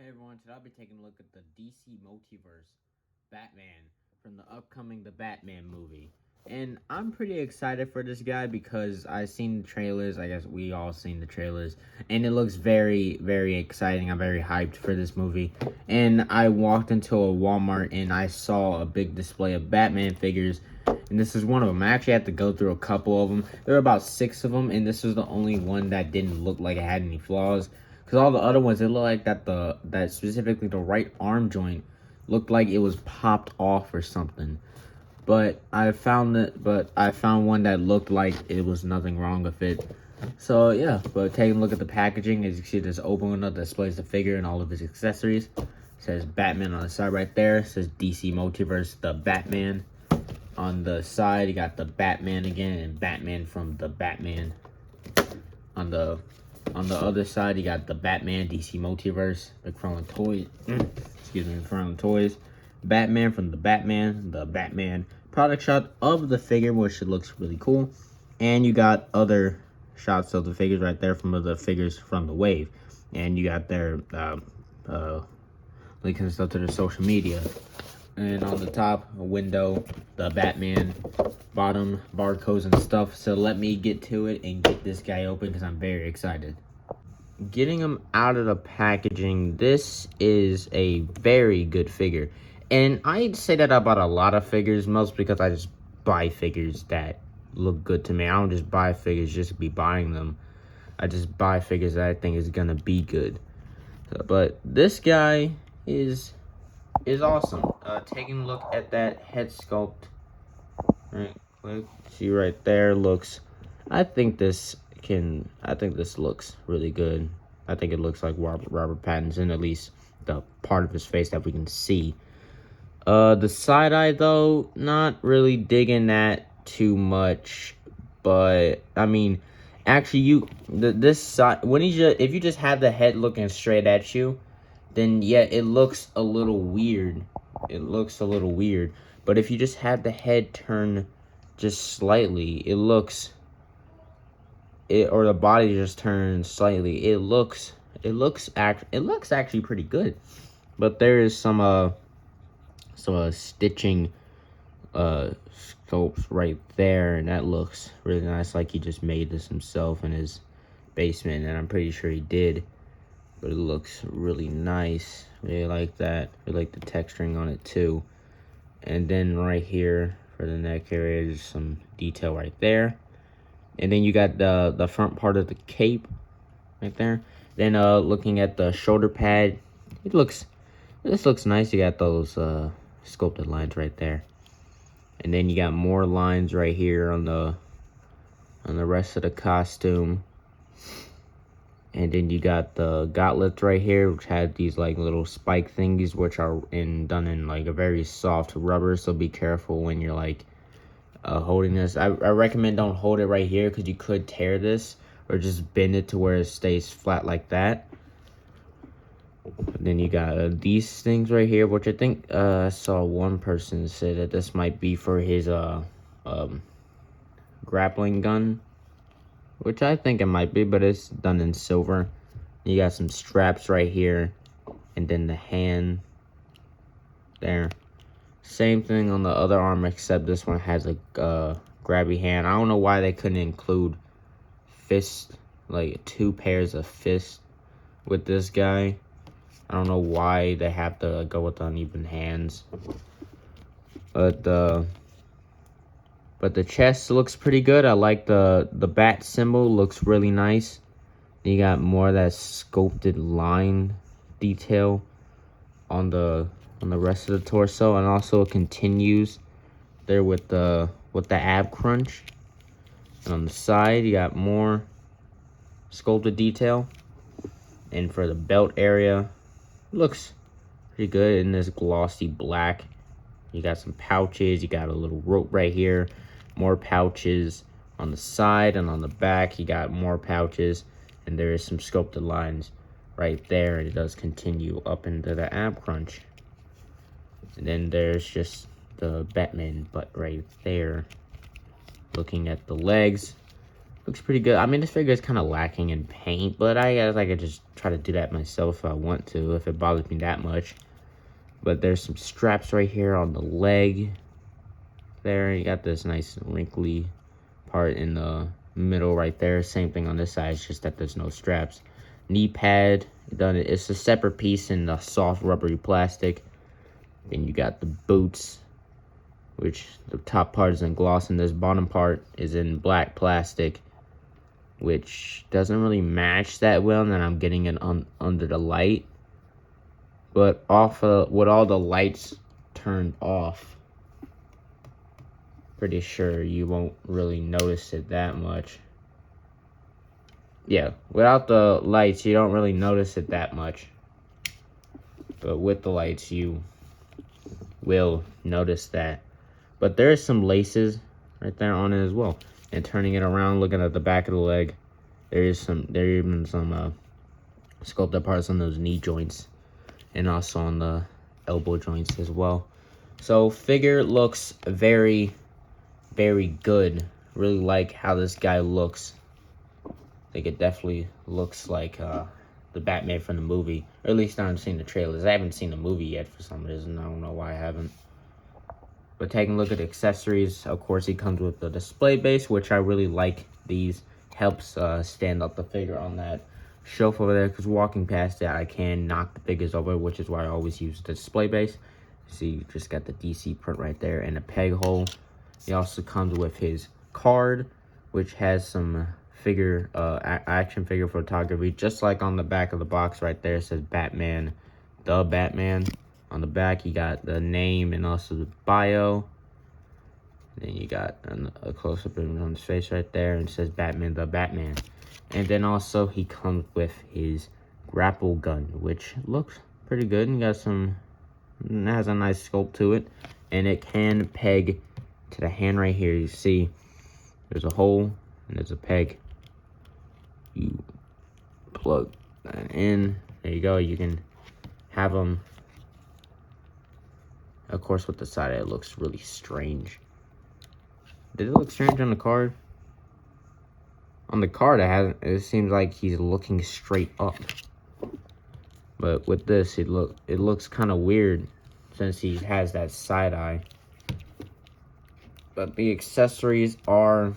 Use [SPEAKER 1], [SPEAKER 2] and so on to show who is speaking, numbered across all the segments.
[SPEAKER 1] Hey everyone, today I'll be taking a look at the DC Multiverse Batman from the upcoming The Batman movie. And I'm pretty excited for this guy because I've seen the trailers. I guess we all seen the trailers. And it looks very, very exciting. I'm very hyped for this movie. And I walked into a Walmart and I saw a big display of Batman figures. And this is one of them. I actually had to go through a couple of them. There were about 6 of them. And this was the only one that didn't look like it had any flaws. Because all the other ones, it looked like that specifically the right arm joint looked like it was popped off or something. But I found one that looked like it was nothing wrong with it. So yeah, but taking a look at the packaging, as you see, this open window displays the figure and all of his accessories. It says Batman on the side right there. It says DC Multiverse, the Batman. On the side, you got the Batman again and Batman from the Batman. On the other side, you got the Batman DC Multiverse, McFarlane Toys. McFarlane Toys. Batman from the Batman product shot of the figure, which looks really cool. And you got other shots of the figures right there from the figures from the wave. And you got their links and stuff to their social media. And on the top, a window, the Batman bottom barcodes and stuff. So let me get to it and get this guy open because I'm very excited. Getting him out of the packaging, this is a very good figure. And I'd say that about a lot of figures, most because I just buy figures that look good to me. I don't just buy figures just to be buying them. I just buy figures that I think is gonna be good. But this guy is awesome. Taking a look at that head sculpt, right quick, see right there, I think this looks really good. I think it looks like Robert Pattinson, at least the part of his face that we can see. The side eye though, not really digging that too much, but I mean, actually, this side, if you just have the head looking straight at you, then yeah, it looks a little weird. But if you just have the head turn just slightly, or the body just turns slightly, it looks actually pretty good. But there is some stitching sculpts right there, and that looks really nice, like he just made this himself in his basement, and I'm pretty sure he did. But it looks really nice. Really like that. Really like the texturing on it too. And then right here for the neck area, there's some detail right there. And then you got the front part of the cape right there. Then looking at the shoulder pad, this looks nice. You got those sculpted lines right there. And then you got more lines right here on the rest of the costume. And then you got the gauntlets right here, which had these like little spike thingies, which are done in like a very soft rubber. So be careful when you're like holding this. I recommend don't hold it right here because you could tear this, or just bend it to where it stays flat like that. Then you got these things right here, which I think I saw one person say that this might be for his grappling gun, which I think it might be, but it's done in silver. You got some straps right here, and then the hand there. Same thing on the other arm, except this one has a grabby hand. I don't know why they couldn't include fist, like 2 pairs of fists with this guy. I don't know why they have to go with uneven hands. But the chest looks pretty good. I like the bat symbol, looks really nice. You got more of that sculpted line detail on the rest of the torso, and also it continues there with the ab crunch. And on the side, you got more sculpted detail. And for the belt area, looks pretty good in this glossy black. You got some pouches. You got a little rope right here. More pouches on the side, and on the back you got more pouches, and there is some sculpted lines right there, and it does continue up into the ab crunch. And then there's just the Batman butt right there. Looking at the legs, Looks pretty good. I mean, this figure is kind of lacking in paint, but I guess I could just try to do that myself if I want to, if it bothers me that much. But there's some straps right here on the leg. There, you got this nice wrinkly part in the middle right there. Same thing on this side, it's just that there's no straps. Knee pad, done it. It's a separate piece in the soft rubbery plastic. Then you got the boots, which the top part is in gloss, and this bottom part is in black plastic, which doesn't really match that well. And then I'm getting it under the light, but with all the lights turned off, pretty sure you won't really notice it that much. Yeah, without the lights, you don't really notice it that much. But with the lights, you will notice that. But there's some laces right there on it as well. And turning it around, looking at the back of the leg, there are even some sculpted parts on those knee joints. And also on the elbow joints as well. So figure looks very, very good. Really like how this guy looks. I think it definitely looks like the Batman from the movie. Or at least I haven't seen the trailers. I haven't seen the movie yet for some reason. I don't know why I haven't. But taking a look at the accessories, of course, he comes with the display base, which I really like. These helps stand up the figure on that shelf over there, because walking past it, I can knock the figures over, which is why I always use the display base. See, you just got the DC print right there and a peg hole. He also comes with his card, which has some action figure photography, just like on the back of the box right there. It says Batman, the Batman. On the back, you got the name and also the bio. Then you got a close-up on his face right there, and it says Batman, the Batman. And then also he comes with his grapple gun, which looks pretty good and has a nice sculpt to it. And it can peg to the hand right here. You see there's a hole and there's a peg. You plug that in. There you go. You can have them. Of course, with the side, it looks really strange. Did it look strange on the card? On the card, it seems like he's looking straight up. But with this, it looks kind of weird since he has that side eye. But the accessories are,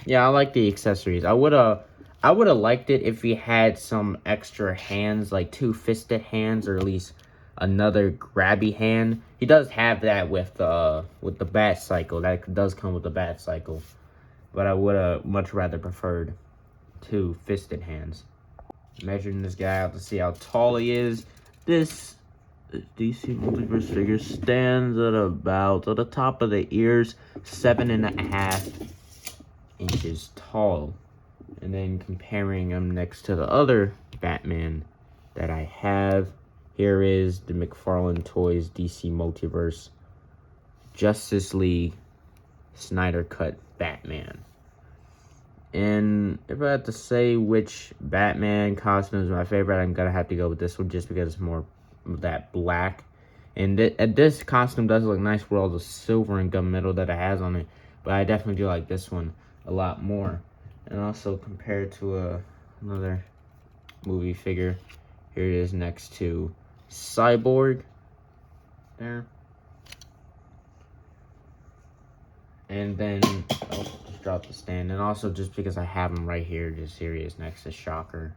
[SPEAKER 1] yeah, I like the accessories. I would have liked it if he had some extra hands, like 2 fisted hands, or at least another grabby hand. He does have that with the Bat Cycle. That does come with the Bat Cycle. But I would have much rather preferred 2 fisted hands. Measuring this guy out to see how tall he is. This DC Multiverse figure stands at the top of the ears, 7.5 inches tall. And then comparing him next to the other Batman that I have, here is the McFarlane Toys DC Multiverse Justice League Snyder Cut Batman. And if I had to say which Batman costume is my favorite, I'm gonna have to go with this one, just because it's more of that black. And this costume does look nice with all the silver and gunmetal that it has on it, but I definitely do like this one a lot more. And also compared to another movie figure, here it is next to Cyborg. There. And then, just drop the stand. And also, just because I have him right here, just here he is next to Shocker.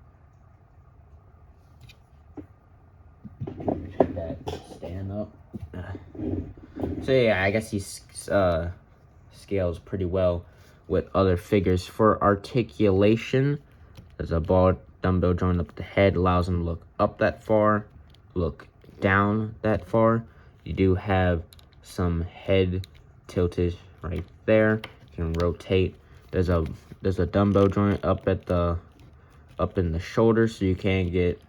[SPEAKER 1] Check that stand up. So yeah, I guess he scales pretty well with other figures. For articulation, there's a ball dumbbell joint up the head, allows him to look up that far, look down that far. You do have some head tilted right there. You can rotate. There's a dumbbell joint up in the shoulder, so you can get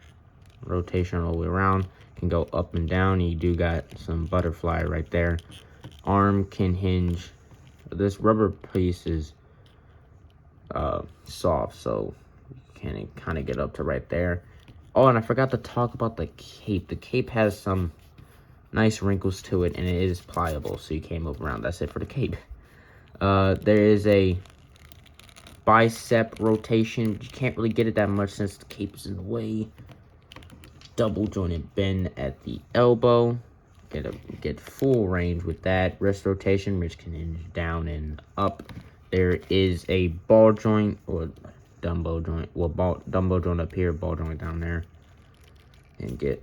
[SPEAKER 1] rotation all the way around. You can go up and down. You do got some butterfly right there. Arm can hinge. This rubber piece is soft, so you can kind of get up to right there. Oh, and I forgot to talk about the cape. The cape has some nice wrinkles to it, and it is pliable, so you can move around. That's it for the cape. There is a bicep rotation. You can't really get it that much since the cape is in the way. Double jointed bend at the elbow. Get full range with that. Wrist rotation, which can hinge down and up. There is a ball joint or dumbbell joint. Well, dumbbell joint up here, ball joint down there. And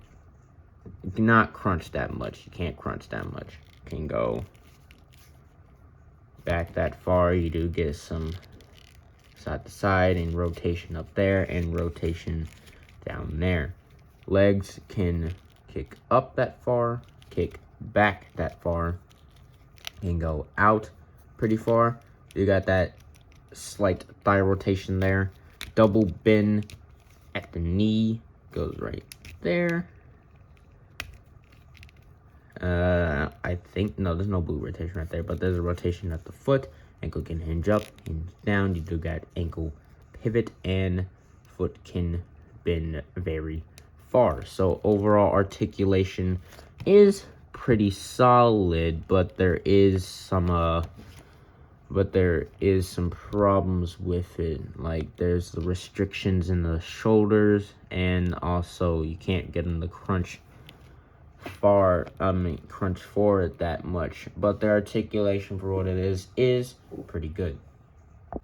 [SPEAKER 1] not crunch that much. You can't crunch that much. Can go back that far. You do get some side to side and rotation up there and rotation down there. Legs can kick up that far, kick back that far, and go out pretty far. You got that slight thigh rotation there. Double bend at the knee goes right there. I think, no, there's no boot rotation right there, but there's a rotation at the foot. Ankle can hinge up, hinge down. You do got ankle pivot, and foot can bend very far. So overall articulation is pretty solid, but there is some problems with it. Like there's the restrictions in the shoulders, and also you can't get in the crunch forward that much, but the articulation for what it is pretty good.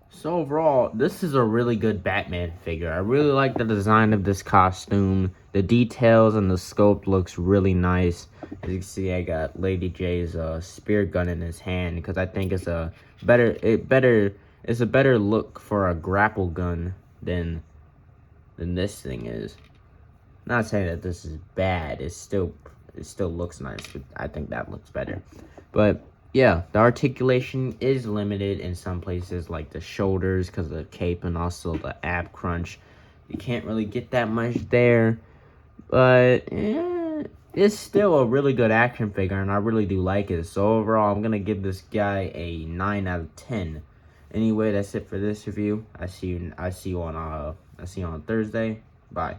[SPEAKER 1] So overall, this is a really good Batman figure. I really like the design of this costume. The details and the sculpt looks really nice. As you can see, I got Lady J's spear gun in his hand because I think it's a better look for a grapple gun than this thing is. Not saying that this is bad. It still looks nice, but I think that looks better. But yeah, the articulation is limited in some places, like the shoulders because of the cape and also the ab crunch. You can't really get that much there, but it's still a really good action figure, and I really do like it. So overall, I'm gonna give this guy a 9 out of 10. Anyway, that's it for this review. I see you on Thursday. Bye.